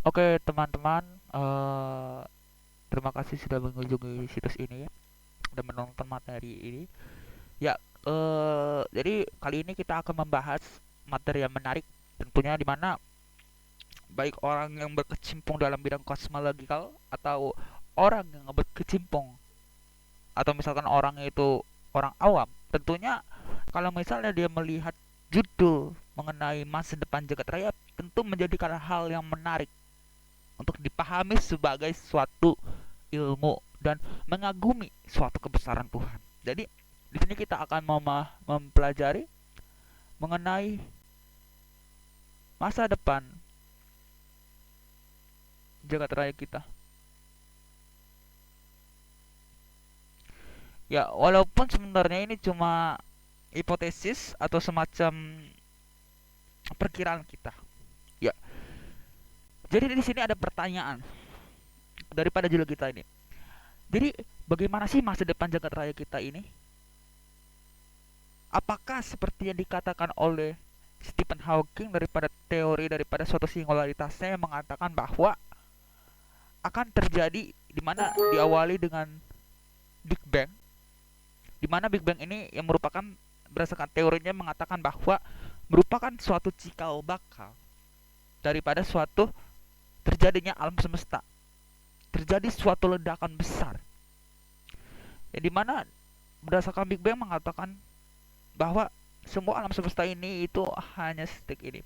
Oke, teman-teman, terima kasih sudah mengunjungi situs ini dan menonton materi ini. Ya, jadi kali ini kita akan membahas materi yang menarik, tentunya di mana baik orang yang berkecimpung dalam bidang kosmologikal atau orang yang berkecimpung atau misalkan orang itu orang awam, tentunya kalau misalnya dia melihat judul mengenai masa depan jagat raya, tentu menjadikan hal yang menarik untuk dipahami sebagai suatu ilmu dan mengagumi suatu kebesaran Tuhan. Jadi di sini kita akan mempelajari mengenai masa depan jagat raya kita. Ya, walaupun sebenarnya ini cuma hipotesis atau semacam perkiraan kita. Ya, jadi di sini ada pertanyaan daripada judul kita ini. Jadi, bagaimana sih masa depan jagat raya kita ini? Apakah seperti yang dikatakan oleh Stephen Hawking daripada teori daripada suatu singularitasnya yang mengatakan bahwa akan terjadi di mana diawali dengan Big Bang, di mana Big Bang ini yang merupakan berdasarkan teorinya mengatakan bahwa merupakan suatu cikal bakal daripada suatu terjadinya alam semesta, terjadi suatu ledakan besar. Yang dimana berdasarkan Big Bang mengatakan bahwa semua alam semesta ini itu hanya sedetik ini.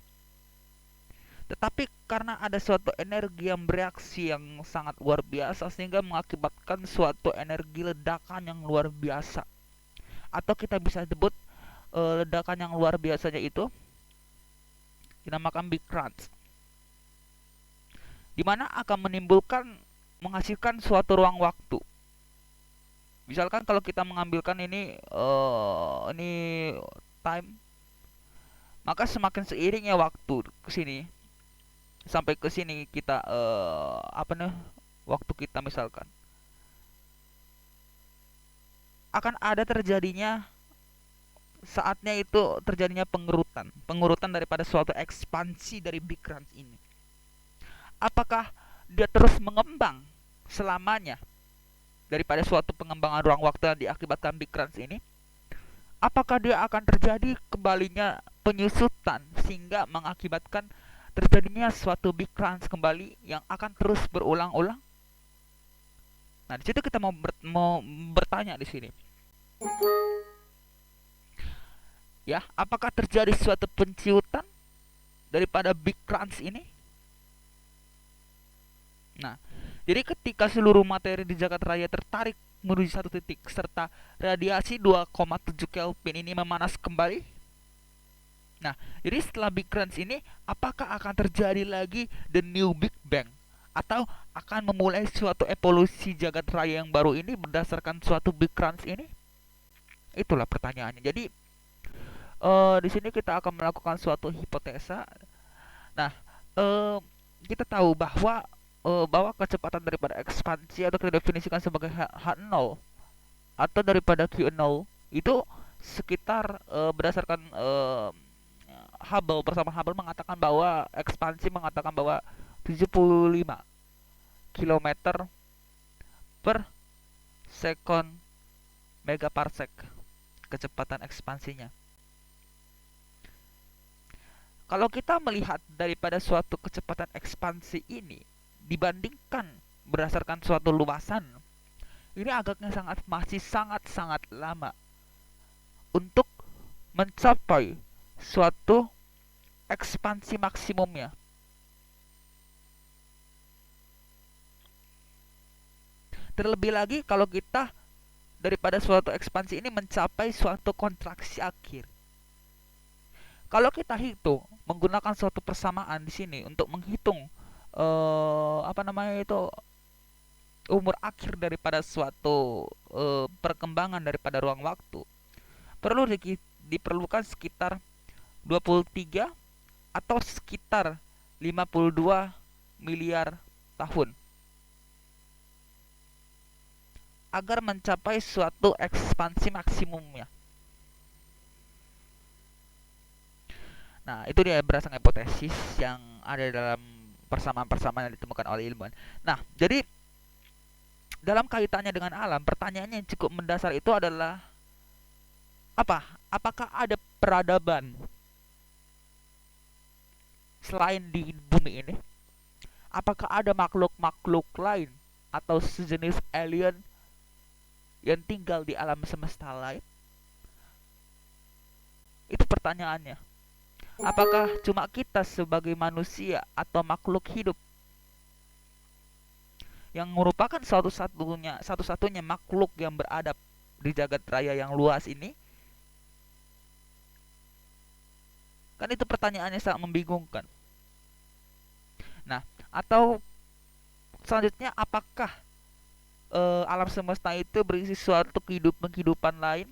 Tetapi karena ada suatu energi yang bereaksi yang sangat luar biasa sehingga mengakibatkan suatu energi ledakan yang luar biasa. Atau kita bisa sebut ledakan yang luar biasanya itu dinamakan Big Crunch. Di mana akan menimbulkan menghasilkan suatu ruang waktu. Misalkan kalau kita mengambilkan ini time, maka semakin seiringnya waktu ke sini sampai ke sini kita waktu kita misalkan akan ada terjadinya saatnya itu terjadinya pengurutan daripada suatu ekspansi dari Big Crunch ini. Apakah dia terus mengembang selamanya daripada suatu pengembangan ruang waktu yang diakibatkan Big Crunch ini? Apakah dia akan terjadi kembalinya penyusutan sehingga mengakibatkan terjadinya suatu Big Crunch kembali yang akan terus berulang-ulang? Nah, di situ kita mau bertanya di sini. Ya, apakah terjadi suatu penciutan daripada Big Crunch ini? Nah, jadi ketika seluruh materi di jagat raya tertarik menuju satu titik serta radiasi 2,7 Kelvin ini memanas kembali. Nah, jadi setelah Big Crunch ini, apakah akan terjadi lagi the new Big Bang? Atau akan memulai suatu evolusi jagat raya yang baru ini berdasarkan suatu Big Crunch ini? Itulah pertanyaannya. Jadi, di sini kita akan melakukan suatu hipotesa. Nah, eh, kita tahu bahwa kecepatan daripada ekspansi atau kita definisikan sebagai H0 atau daripada Q0 itu sekitar berdasarkan Hubble bersama Hubble mengatakan bahwa ekspansi mengatakan bahwa 75 kilometer per second megaparsec kecepatan ekspansinya. Kalau kita melihat daripada suatu kecepatan ekspansi ini dibandingkan berdasarkan suatu luasan, ini agaknya masih sangat lama untuk mencapai suatu ekspansi maksimumnya. Terlebih lagi kalau kita daripada suatu ekspansi ini mencapai suatu kontraksi akhir. Kalau kita hitung menggunakan suatu persamaan di sini untuk menghitung umur akhir daripada suatu perkembangan daripada ruang waktu, perlu diperlukan sekitar 23 atau sekitar 52 miliar tahun agar mencapai suatu ekspansi maksimumnya. Nah, itu dia berdasarkan hipotesis yang ada dalam persamaan-persamaan yang ditemukan oleh ilmuwan. Nah, jadi dalam kaitannya dengan alam, pertanyaannya yang cukup mendasar itu adalah apa? Apakah ada peradaban selain di bumi ini? Apakah ada makhluk-makhluk lain atau sejenis alien yang tinggal di alam semesta lain? Itu pertanyaannya. Apakah cuma kita sebagai manusia atau makhluk hidup yang merupakan satu-satunya makhluk yang beradab di jagat raya yang luas ini? Kan itu pertanyaannya sangat membingungkan. Nah, atau selanjutnya, apakah alam semesta itu berisi suatu kehidupan lain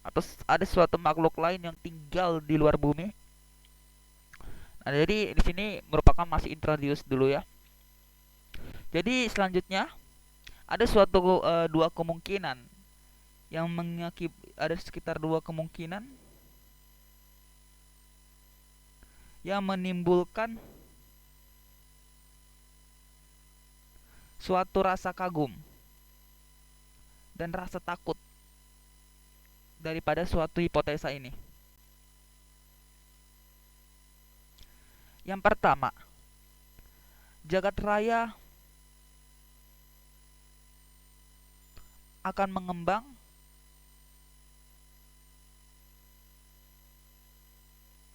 atau ada suatu makhluk lain yang tinggal di luar bumi? Nah, jadi di sini merupakan masih introduce dulu ya. Jadi selanjutnya ada suatu dua kemungkinan yang ada sekitar dua kemungkinan yang menimbulkan suatu rasa kagum dan rasa takut daripada suatu hipotesa ini. Yang pertama, jagat raya akan mengembang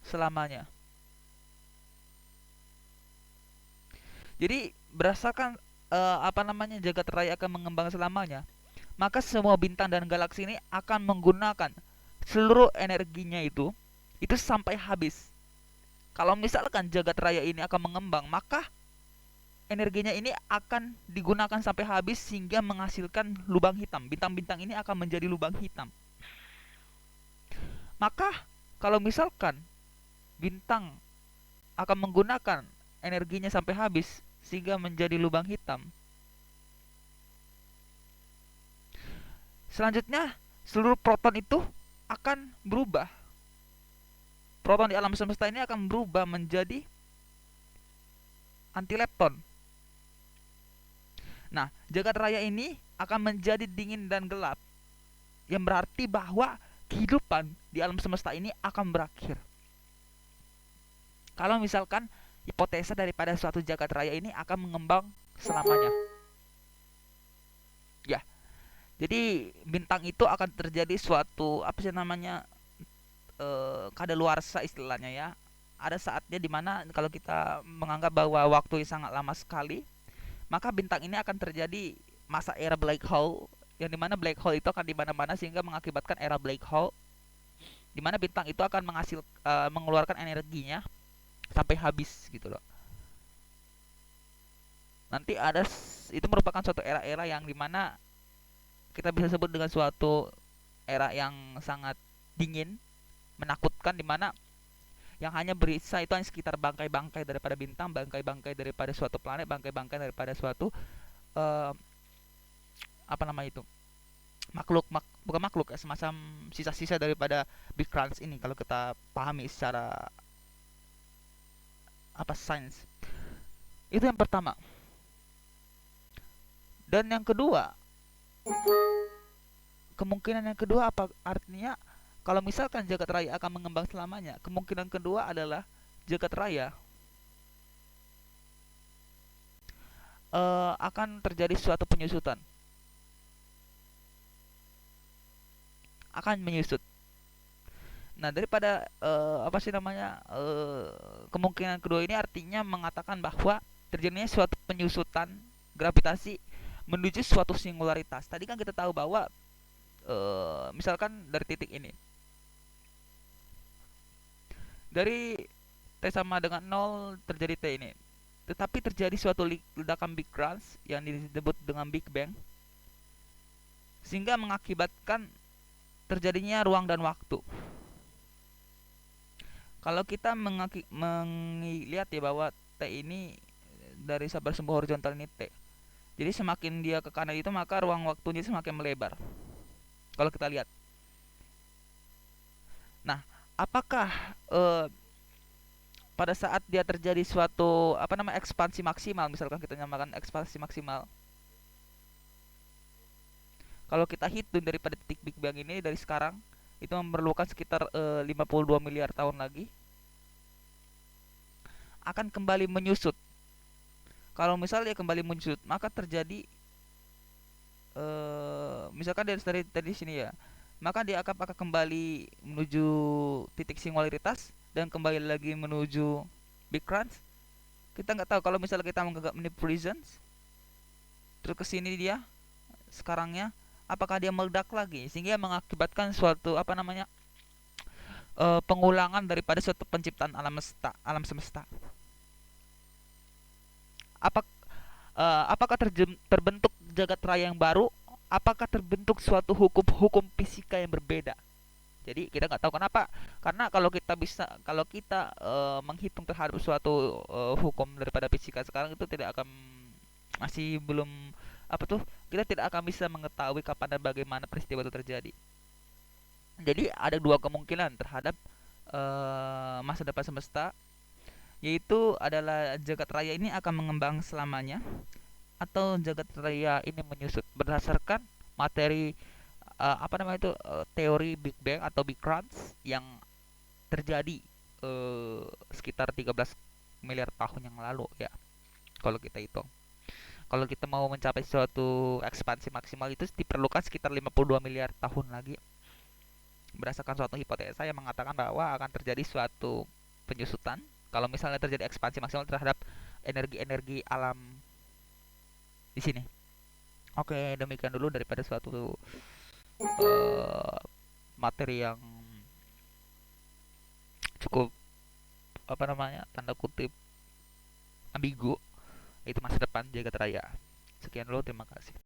selamanya. Jadi berdasarkan jagat raya akan mengembang selamanya, maka semua bintang dan galaksi ini akan menggunakan seluruh energinya itu sampai habis. Kalau misalkan jagat raya ini akan mengembang, maka energinya ini akan digunakan sampai habis sehingga menghasilkan lubang hitam. Bintang-bintang ini akan menjadi lubang hitam. Maka kalau misalkan bintang akan menggunakan energinya sampai habis sehingga menjadi lubang hitam, selanjutnya seluruh proton itu akan berubah. Proton di alam semesta ini akan berubah menjadi antilepton. Nah, jagat raya ini akan menjadi dingin dan gelap, yang berarti bahwa kehidupan di alam semesta ini akan berakhir. Kalau misalkan hipotesa daripada suatu jagat raya ini akan mengembang selamanya. Ya. Jadi bintang itu akan terjadi suatu kadaluarsa istilahnya ya. Ada saatnya dimana kalau kita menganggap bahwa waktu sangat lama sekali, maka bintang ini akan terjadi masa era black hole, yang dimana black hole itu akan di mana-mana sehingga mengakibatkan era black hole, dimana bintang itu akan mengeluarkan energinya sampai habis gitu loh. Nanti itu merupakan suatu era-era yang dimana kita bisa sebut dengan suatu era yang sangat dingin, menakutkan, dimana yang hanya berisa itu hanya sekitar bangkai-bangkai daripada bintang, bangkai-bangkai daripada suatu planet, bangkai-bangkai daripada suatu bukan makhluk ya, semacam sisa-sisa daripada Big Crunch ini kalau kita pahami secara sains. Itu yang pertama. Dan yang kedua, kemungkinan yang kedua apa artinya? Kalau misalkan jagat raya akan mengembang selamanya, kemungkinan kedua adalah jagat raya akan terjadi suatu penyusutan, akan menyusut. Nah, daripada kemungkinan kedua ini artinya mengatakan bahwa terjadinya suatu penyusutan gravitasi menuju suatu singularitas. Tadi kan kita tahu bahwa misalkan dari titik ini, dari T sama dengan 0 terjadi T ini, tetapi terjadi suatu ledakan Big Crunch yang disebut dengan Big Bang, sehingga mengakibatkan terjadinya ruang dan waktu. Kalau kita melihat ya bahwa T ini dari bersumbu horizontal ini T, jadi semakin dia ke kanan itu maka ruang waktunya semakin melebar. Kalau kita lihat, nah, apakah pada saat dia terjadi suatu apa namanya ekspansi maksimal, misalkan kita nyamakan ekspansi maksimal, kalau kita hitung daripada titik Big Bang ini dari sekarang itu memerlukan sekitar 52 miliar tahun lagi akan kembali menyusut. Kalau misalnya kembali menyusut, maka terjadi misalkan dari sini ya, maka dia akan kembali menuju titik singularitas dan kembali lagi menuju Big Crunch. Kita nggak tahu kalau misalnya kita menganggap ini prisons, terus ke sini dia sekarangnya apakah dia meledak lagi sehingga mengakibatkan suatu apa namanya pengulangan daripada suatu penciptaan alam semesta. Apa apakah terbentuk jagat raya yang baru? Apakah terbentuk suatu hukum-hukum fisika yang berbeda? Jadi kita nggak tahu kenapa. Karena kalau kita menghitung terhadap suatu hukum daripada fisika sekarang itu tidak akan masih belum apa tuh kita tidak akan bisa mengetahui kapan dan bagaimana peristiwa itu terjadi. Jadi ada dua kemungkinan terhadap masa depan semesta, yaitu adalah jagat raya ini akan mengembang selamanya atau jagat raya ini menyusut berdasarkan materi apa namanya itu teori Big Bang atau Big Crunch yang terjadi sekitar 13 miliar tahun yang lalu ya. Kalau kita hitung, kalau kita mau mencapai suatu ekspansi maksimal itu diperlukan sekitar 52 miliar tahun lagi. Berdasarkan suatu hipotesa yang mengatakan bahwa akan terjadi suatu penyusutan kalau misalnya terjadi ekspansi maksimal terhadap energi-energi alam di sini. Oke, demikian dulu daripada suatu materi yang cukup apa namanya tanda kutip ambigu, itu masa depan jagat raya. Sekian dulu, terima kasih.